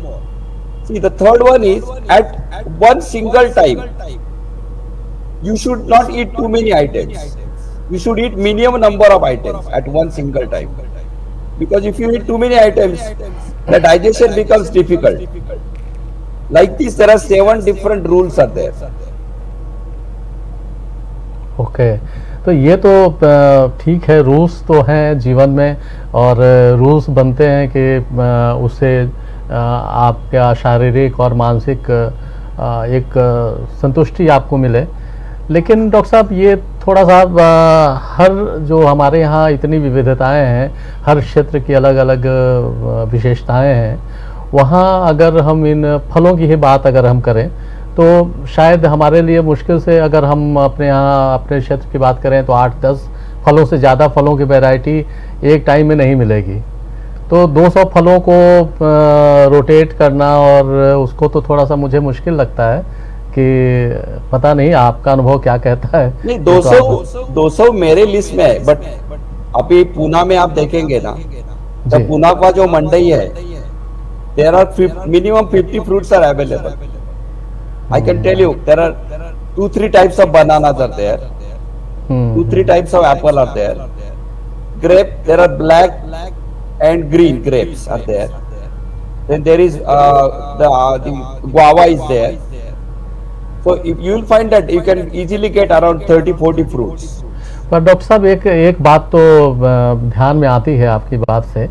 See, the third one is at one single time, you should not eat too many items. You should eat minimum number of items at one single time. Because if you eat too many items, the digestion becomes difficult. Like this, there are 7 different rules are there. Okay तो ये तो ठीक है, rules तो हैं जीवन में, और रूल्स बनते हैं कि उससे आपका शारीरिक और मानसिक एक संतुष्टि आपको मिले। लेकिन डॉक्टर साहब, ये थोड़ा सा हर जो हमारे यहाँ इतनी विविधताएं हैं, हर क्षेत्र की अलग अलग विशेषताएं हैं, वहाँ अगर हम इन फलों की ही बात अगर हम करें तो शायद हमारे लिए मुश्किल से, अगर हम अपने यहाँ अपने क्षेत्र की बात करें तो 8-10 फलों से ज़्यादा फलों की वैरायटी एक टाइम में नहीं मिलेगी। तो 200 फलों को रोटेट करना और उसको तो थोड़ा सा मुझे मुश्किल लगता है कि पता नहीं आपका अनुभव क्या कहता है। नहीं, 200 मेरे लिस्ट में है, बट अभी पूना में आप देखेंगे ना, तो पूना का जो मंडी है, there are minimum 50 fruits are available. I can tell you there are 2-3 types of bananas are there, 2-3 types of apple are there, grape there are black and green grapes are there, then there is the guava is there. So if you will find that you can easily get around 30-40 fruits. पर doctor साहब, एक बात तो ध्यान में आती है आपकी बात से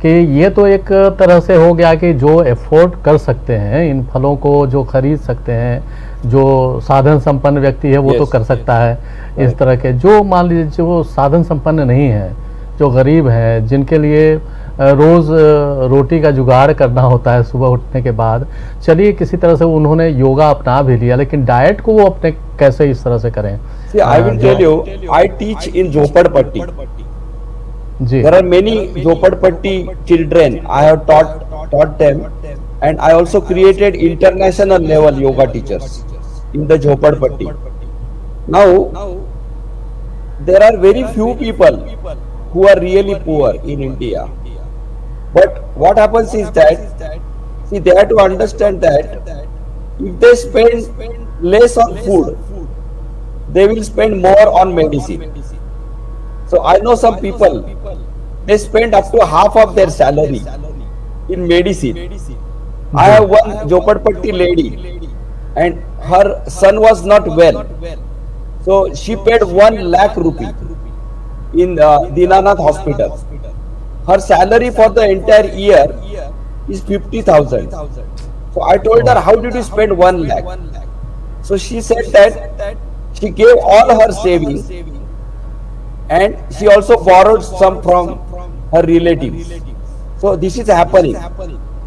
कि ये तो एक तरह से हो गया कि जो एफोर्ड कर सकते हैं इन फलों को, जो खरीद सकते हैं, जो साधन संपन्न व्यक्ति है वो तो कर सकता है। इस तरह के जो मान लीजिए जो साधन संपन्न नहीं है, जो गरीब हैं, जिनके लिए रोज़ रोटी का जुगाड़ करना होता है सुबह उठने के बाद, चलिए किसी तरह से उन्होंने योगा अपना भी लिया, लेकिन डाइट को वो अपने कैसे इस तरह से करें। See, I will tell you, I teach in Jhopadpatti. Ji, There are many Jhopadpatti children. I have taught them, and I also created international level yoga teachers in the Jhopadpatti. Now, there are very few people who are really poor in India. But what happens is that, see, they have to understand that if they spend less on food, they will spend more on medicine. So I know some people, they spend up to half of their salary in medicine. I have one Jhopadpatti lady, and her son was not well. So she paid 1 lakh rupee in Dinanath hospital. Her salary for the entire year is 50,000. So I told her, how did you spend 1 lakh? So she said that she gave all her savings, and she also borrowed some from her relatives. So this is happening.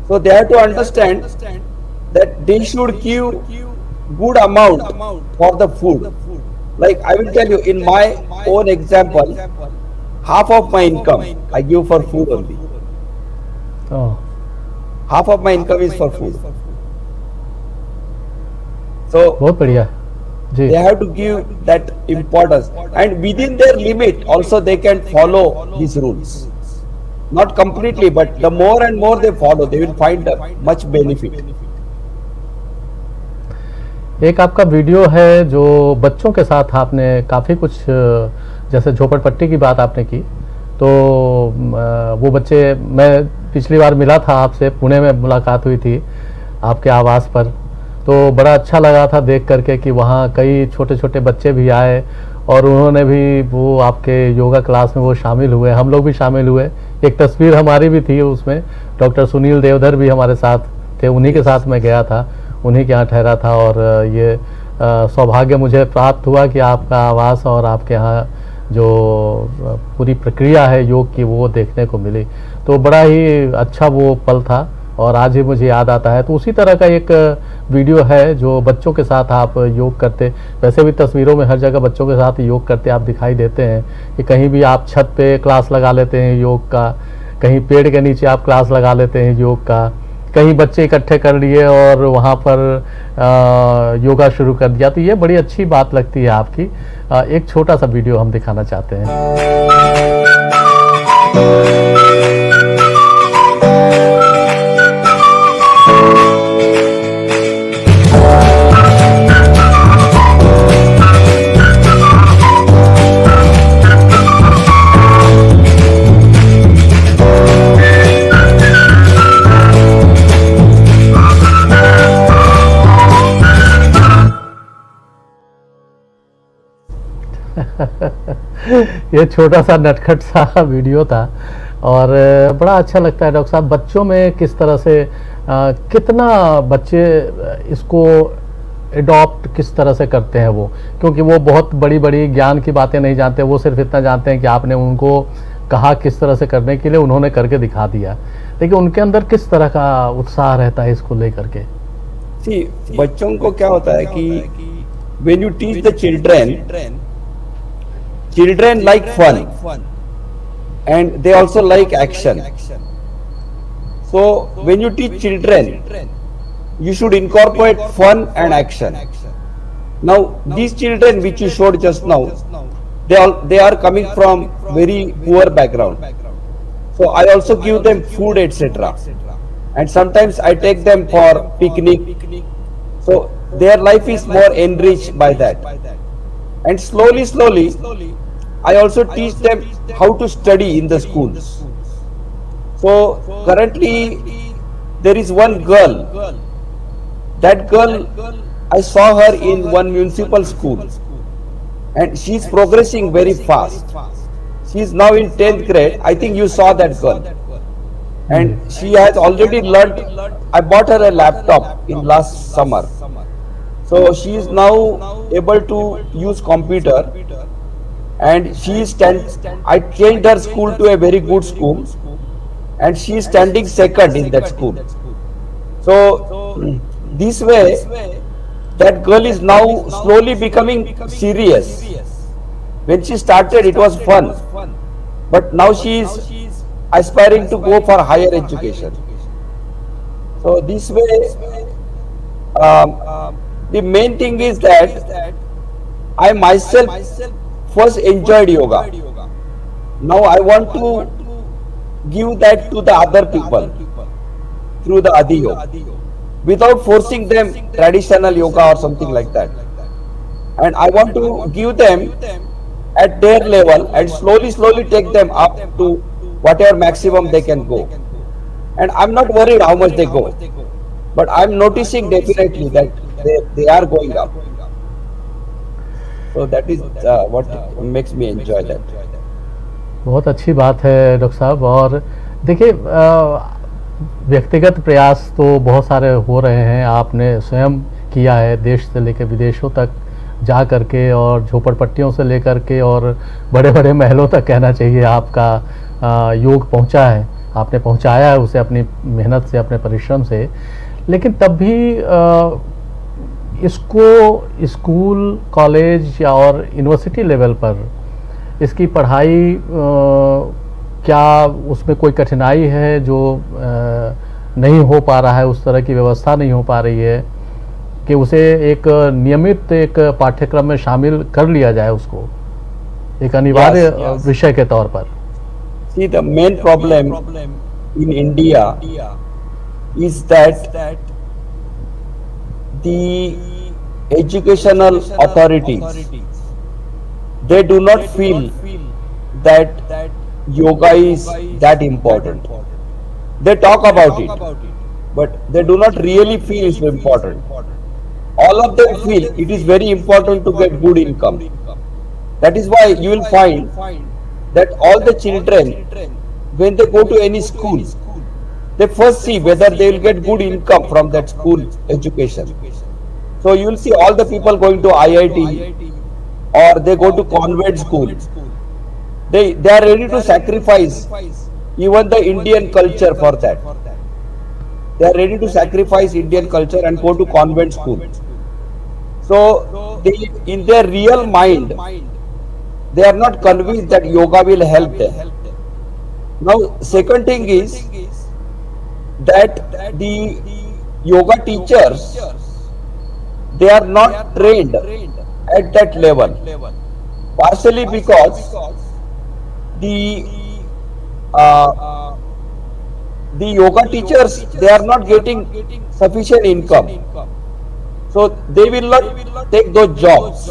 So they have to understand that they should give good amount for the food. Like I will tell you, in my own example, half of my income I give for food only. Oh, Half of my income is for food. So बहुत बढ़िया जी। they have to give that importance, and within their limit also they can follow these rules. Not completely, but the more and more they follow, they will find much benefit. एक आपका video है जो बच्चों के साथ आपने काफ़ी कुछ, जैसे झोपड़पट्टी की बात आपने की, तो वो बच्चे, मैं पिछली बार मिला था आपसे, पुणे में मुलाकात हुई थी आपके आवास पर, तो बड़ा अच्छा लगा था देख करके कि वहाँ कई छोटे छोटे बच्चे भी आए और उन्होंने भी वो आपके योगा क्लास में वो शामिल हुए, हम लोग भी शामिल हुए। एक तस्वीर हमारी भी थी उसमें, डॉक्टर सुनील देवधर भी हमारे साथ थे, उन्हीं के साथ मैं गया था, उन्हीं के यहाँ ठहरा था। और ये सौभाग्य मुझे प्राप्त हुआ कि आपका आवास और आपके यहाँ जो पूरी प्रक्रिया है योग की वो देखने को मिली। तो बड़ा ही अच्छा वो पल था और आज ही मुझे याद आता है। तो उसी तरह का एक वीडियो है जो बच्चों के साथ आप योग करते, वैसे भी तस्वीरों में हर जगह बच्चों के साथ योग करते आप दिखाई देते हैं कि कहीं भी आप छत पे क्लास लगा लेते हैं योग का, कहीं पेड़ के नीचे आप क्लास लगा लेते हैं योग का, कहीं बच्चे इकट्ठे कर लिए और वहाँ पर योगा शुरू कर दिया। तो ये बड़ी अच्छी बात लगती है आपकी। एक छोटा सा वीडियो हम दिखाना चाहते हैं। ये छोटा सा नटखट सा वीडियो था और बड़ा अच्छा लगता है डॉक्टर साहब। बच्चों में किस तरह से कितना बच्चे इसको एडॉप्ट किस तरह से करते हैं वो, क्योंकि वो बहुत बड़ी बड़ी ज्ञान की बातें नहीं जानते, वो सिर्फ इतना जानते हैं कि आपने उनको कहा किस तरह से करने के लिए, उन्होंने करके दिखा दिया, लेकिन उनके अंदर किस तरह का उत्साह रहता है इसको लेकर के। बच्चों को क्या होता है कि when you teach the children like fun and they also like action. So when you teach children, you should incorporate fun and action. Now these children which you showed just now, they are coming from very poor background. So I also give them food, etc. And sometimes I take them for picnic. So their life is more enriched by that. And slowly, I also teach them how to study in the schools. So currently, there is one girl. That girl, I saw her in one municipal school, and she is progressing very fast. She is now in 10th grade. I think you saw that girl. And she has already learned. I bought her a laptop in last summer. So she is now able to use computer, and she is I changed her school to a very good school, and she is standing second in that school. So this way, that girl is now slowly becoming serious. When she started, it was fun, but now she is aspiring to go for higher education. So this way, the main thing is that I myself first enjoyed yoga. Now I want to give that to the other people through the Adi Yoga, without forcing them traditional yoga or something like that. And I want to give them at their level and slowly take them up to whatever maximum they can go. And I'm not worried how much they go, but I'm noticing definitely that they are going up. So that is what makes me enjoy that. बहुत अच्छी बात है doctor साहब। और देखिए, व्यक्तिगत प्रयास तो बहुत सारे हो रहे हैं, आपने स्वयं किया है, देश से लेकर विदेशों तक जा करके और झोपड़पट्टियों से लेकर के और बड़े बड़े महलों तक कहना चाहिए आपका योग पहुंचा है, आपने पहुंचाया है उसे अपनी मेहनत से, अपने परिश्रम से। लेकिन तब भी इसको स्कूल, कॉलेज या और यूनिवर्सिटी लेवल पर इसकी पढ़ाई क्या उसमें कोई कठिनाई है जो नहीं हो पा रहा है, उस तरह की व्यवस्था नहीं हो पा रही है कि उसे एक नियमित एक पाठ्यक्रम में शामिल कर लिया जाए, उसको एक अनिवार्य विषय के तौर पर? See, the main problem in India is that the educational authorities, they do not feel that yoga is that important. They talk about it, but they do not really feel it's important. All of them feel it is very important to get good income. That is why you will find that all the children, when they go to any school, they first see whether they will get good income from that school education. So you will see all the people going to IIT or they go to convent school. They are ready to sacrifice even the Indian culture for that. They are ready to sacrifice Indian culture and go to convent school. So they, in their real mind, they are not convinced that yoga will help them. Now, second thing is that the yoga teachers, they are not trained at that level, partially because the yoga teachers, they are not getting sufficient income, so they will not take those jobs.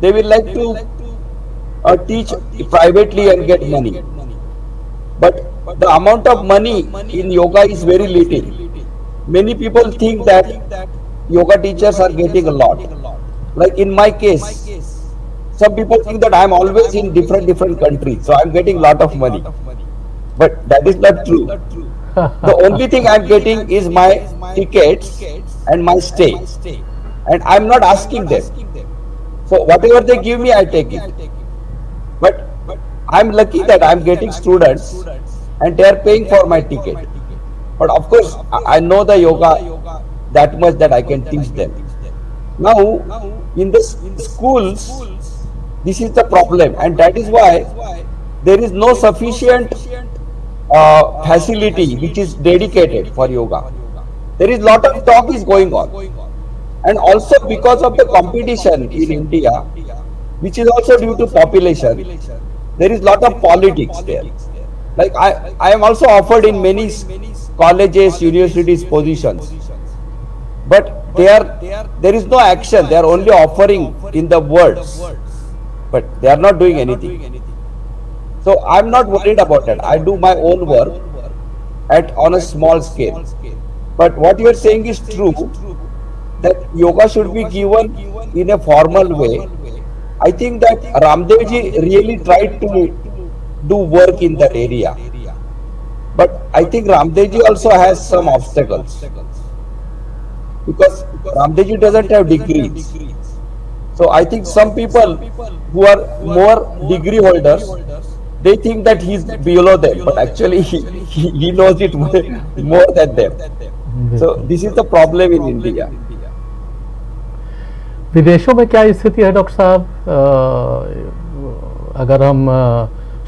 They will like to teach privately and get money, but the amount of money in yoga is very little. Many people think that yoga teachers are getting a lot. Like in my case, some people think that I am always in different countries, so I am getting lot of money. But that is not true. The only thing I am getting is my tickets and my stay, and I am not asking them. So whatever they give me, I take it. But I am lucky that I am getting students and they are paying for my ticket. But of course, I know the yoga that much that I can teach them. Now, in the schools, this is the problem, and that is why there is no sufficient facility which is dedicated for yoga. There is lot of talk is going on, and also because of the competition in India, which is also due to population, there is lot of politics there. Like I am also offered in many colleges, universities positions, but there is no action. They are only offering in the words, but they are not doing anything. So I am not worried about that. I do my own work on a small scale. But what you are saying is true, that yoga should be given in a formal way. I think that Ramdev ji really tried to do work in that area, but I think Ramdev ji also has some obstacles, because Ramdev ji doesn't have degrees. So I think some people who are more degree holders, they think that he is below them, but actually he knows it more than them. So this is the problem in India. विदेशों में क्या स्थिति है doctor साहब? अगर हम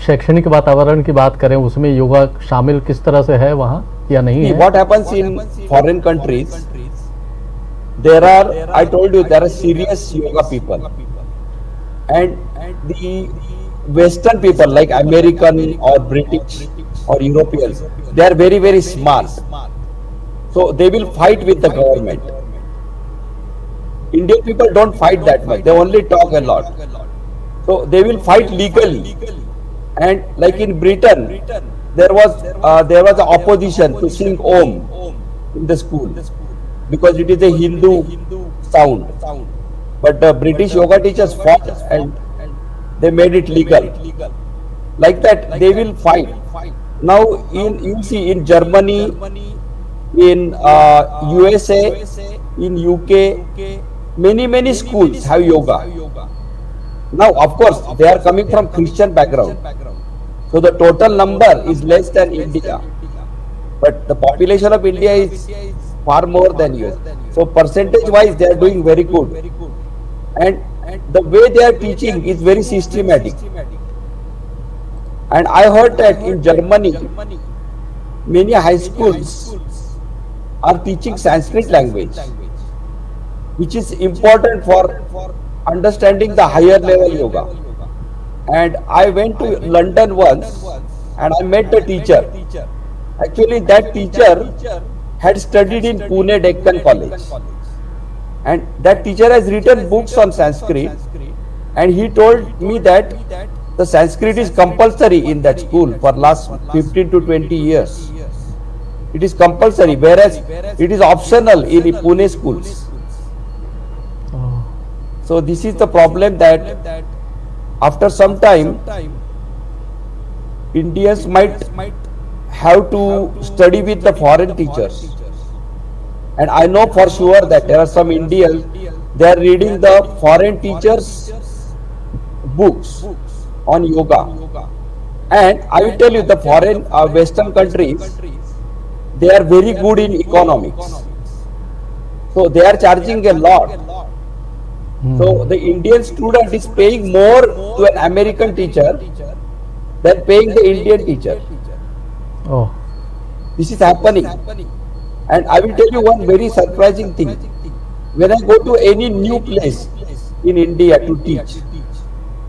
शैक्षणिक वातावरण की बात करें, उसमें योगा शामिल किस तरह से है वहाँ या नहीं है? What happens in foreign countries? There are, I told you, there are serious yoga people, and the Western people like American or British or Europeans, they are very smart. So they will fight with the government. Indian people don't fight that much. They only talk a lot. So they will fight legally. And like in Britain, there was an opposition to sing Om in the school, because it is a Hindu sound. But the British yoga teachers fought and they made it legal. Like that, they will fight. Now, you see in Germany, in USA, in UK, many schools have yoga. Now, of course, they are coming from Christian background, so the total number is less than India, but the population of India is far more than US. So percentage wise, they are doing very good, and the way they are teaching is very systematic. And I heard that in Germany, many high schools are teaching Sanskrit language, which is important for understanding the higher level yoga. And I went to London once and I met the teacher. Actually, that teacher had studied in Pune Deccan College, and that teacher has written books on Sanskrit, and he told me that the Sanskrit is compulsory in that school for last 15 to 20 years. It is compulsory, whereas it is optional in the Pune schools. So this is the problem, that after some time Indians might have to study with the foreign teachers. And I know for sure that there are some Indians, they are reading the foreign teachers' books on yoga. And I will tell you, the foreign Western countries, they are very good in economics. So they are charging a lot. So the Indian student is paying more to an American teacher than paying the Indian teacher. Oh, This is happening. And I will tell you one very surprising thing. When I go to any new place in India to teach,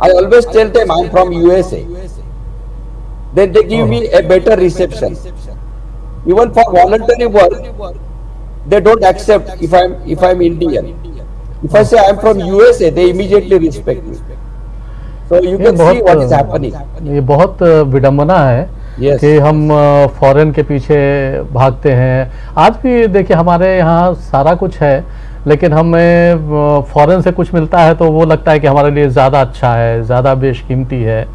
I always tell them I am from USA. Then they give me a better reception. Even for voluntary work, they don't accept if I'm Indian. If I say I am from USA, they immediately respect me. So you ये can see what is बहुत happening. ये बहुत विडंबना है Yes. कि हम foreign के पीछे भागते हैं। आज भी देखिए हमारे यहाँ सारा कुछ है, लेकिन हमें फॉरेन से कुछ मिलता है तो वो लगता है कि हमारे लिए ज़्यादा अच्छा है, ज़्यादा बेशकीमती है।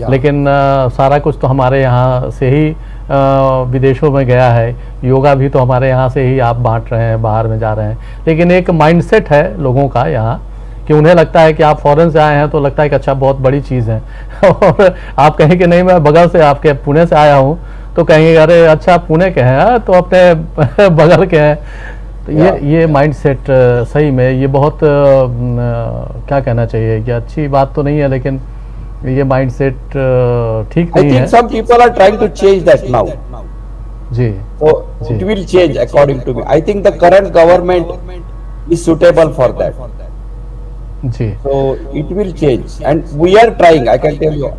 लेकिन सारा कुछ तो हमारे यहाँ से ही विदेशों में गया है। योगा भी तो हमारे यहाँ से ही आप बांट रहे हैं, बाहर में जा रहे हैं। लेकिन एक माइंडसेट है लोगों का यहाँ कि उन्हें लगता है कि आप फॉरेन से आए हैं तो लगता है कि अच्छा बहुत बड़ी चीज़ है और आप कहें कि नहीं मैं बगल से आपके पुणे से आया हूँ तो कहेंगे अरे अच्छा पुणे के हैं तो अपने बगल के हैं। तो ये माइंडसेट सही में ये बहुत क्या कहना चाहिए, ये अच्छी बात तो नहीं है, लेकिन ये माइंडसेट ठीक I नहीं है। think some people are trying to change that now. Ji So it will change according to me. I think the current government is suitable for that. Ji So it will change, and we are trying. I can tell you,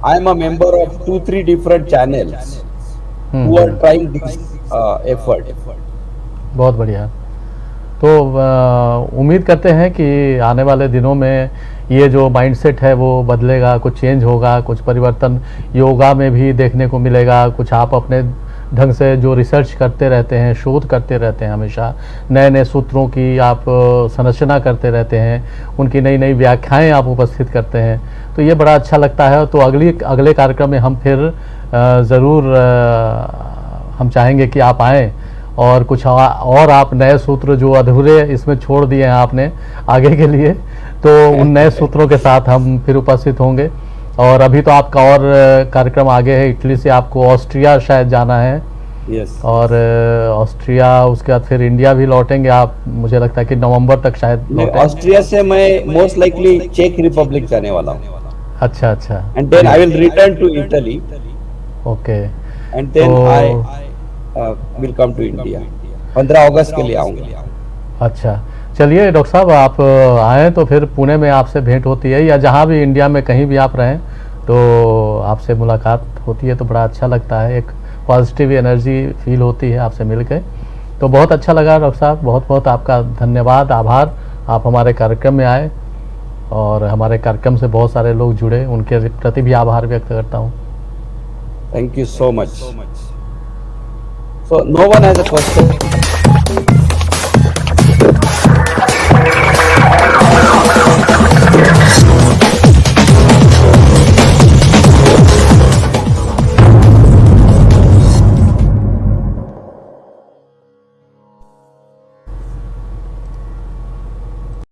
I am a member of 2-3 different channels who are trying this effort. बहुत बढ़िया। तो उम्मीद करते हैं कि आने वाले दिनों में ये जो माइंडसेट है वो बदलेगा, कुछ चेंज होगा, कुछ परिवर्तन योगा में भी देखने को मिलेगा। कुछ आप अपने ढंग से जो रिसर्च करते रहते हैं, शोध करते रहते हैं, हमेशा नए नए सूत्रों की आप संरचना करते रहते हैं, उनकी नई नई व्याख्याएं आप उपस्थित करते हैं, तो ये बड़ा अच्छा लगता है। तो अगले कार्यक्रम में हम फिर ज़रूर हम चाहेंगे कि आप आएँ और कुछ और आप नए सूत्र जो अधूरे इसमें छोड़ दिए हैं आपने आगे के लिए, तो उन नए सूत्रों के साथ हम फिर उपस्थित होंगे। और अभी तो आपका और कार्यक्रम आगे है, इटली से आपको ऑस्ट्रिया शायद जाना है। Yes. और ऑस्ट्रिया उसके बाद फिर इंडिया भी लौटेंगे आप, मुझे लगता है कि नवंबर तक शायद लौटेंगे। ऑस्ट्रिया से मैं मोस्ट लाइकली चेक रिपब्लिक जाने वाला हूँ। अच्छा अच्छा। And then I will return to Italy. Okay. And then I will come to India. 15 अगस्त के लिए आऊंगा। अच्छा चलिए डॉक्टर साहब, आप आएँ तो फिर पुणे में आपसे भेंट होती है, या जहाँ भी इंडिया में कहीं भी आप रहें तो आपसे मुलाकात होती है, तो बड़ा अच्छा लगता है, एक पॉजिटिव एनर्जी फील होती है आपसे मिल के। तो बहुत अच्छा लगा डॉक्टर साहब, बहुत बहुत आपका धन्यवाद, आभार, आप हमारे कार्यक्रम में आए और हमारे कार्यक्रम से बहुत सारे लोग जुड़े, उनके प्रति भी आभार व्यक्त करता हूँ। Thank you so much. So no one has a question.